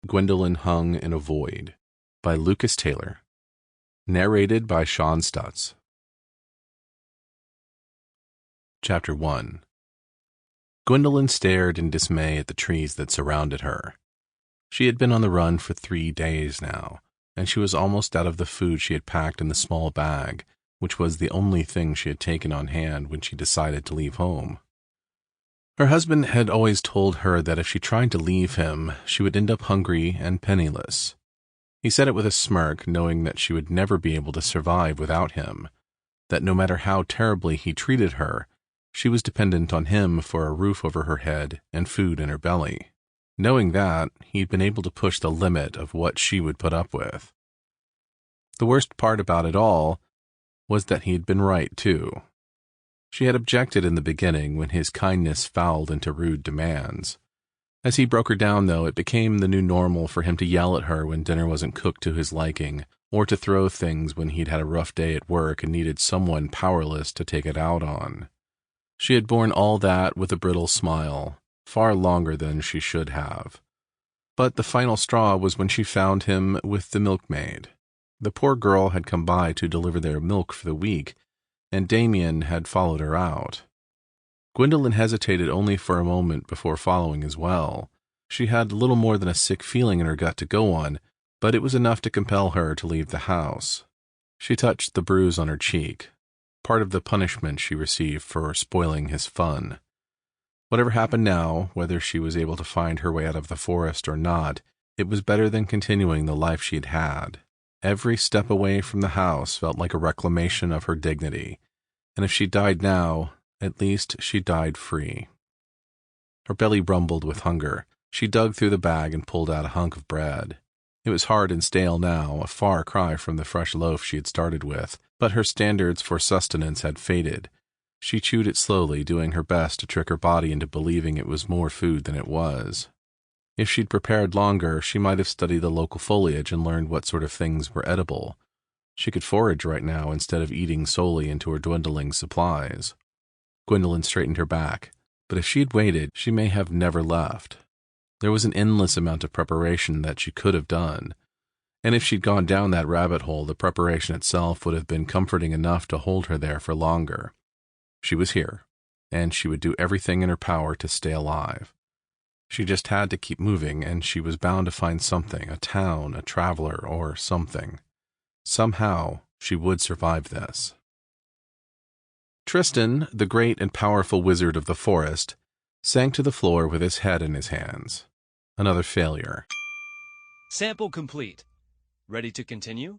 Gwendolyn Hung in a Void by Lucas Taylor. Narrated by Shawn Stutts. Chapter 1. Gwendolyn stared in dismay at the trees that surrounded her. She had been on the run for 3 days now, and she was almost out of the food she had packed in the small bag, which was the only thing she had taken on hand when she decided to leave home. Her husband had always told her that if she tried to leave him, she would end up hungry and penniless. He said it with a smirk, knowing that she would never be able to survive without him, that no matter how terribly he treated her, she was dependent on him for a roof over her head and food in her belly. Knowing that, he'd been able to push the limit of what she would put up with. The worst part about it all was that he'd been right, too. She had objected in the beginning when his kindness fouled into rude demands. As he broke her down, though, it became the new normal for him to yell at her when dinner wasn't cooked to his liking, or to throw things when he'd had a rough day at work and needed someone powerless to take it out on. She had borne all that with a brittle smile, far longer than she should have. But the final straw was when she found him with the milkmaid. The poor girl had come by to deliver their milk for the week, and Damien had followed her out. Gwendolyn hesitated only for a moment before following as well. She had little more than a sick feeling in her gut to go on, but it was enough to compel her to leave the house. She touched the bruise on her cheek, part of the punishment she received for spoiling his fun. Whatever happened now, whether she was able to find her way out of the forest or not, it was better than continuing the life she had had. Every step away from the house felt like a reclamation of her dignity, and if she died now, at least she died free. Her belly rumbled with hunger. She dug through the bag and pulled out a hunk of bread. It was hard and stale now, a far cry from the fresh loaf she had started with, but her standards for sustenance had faded. She chewed it slowly, doing her best to trick her body into believing it was more food than it was. If she'd prepared longer, she might have studied the local foliage and learned what sort of things were edible. She could forage right now instead of eating solely into her dwindling supplies. Gwendolyn straightened her back, but if she'd waited, she may have never left. There was an endless amount of preparation that she could have done, and if she'd gone down that rabbit hole, the preparation itself would have been comforting enough to hold her there for longer. She was here, and she would do everything in her power to stay alive. She just had to keep moving, and she was bound to find something, a town, a traveler, or something. Somehow, she would survive this. Tristan, the great and powerful wizard of the forest, sank to the floor with his head in his hands. Another failure. Sample complete. Ready to continue?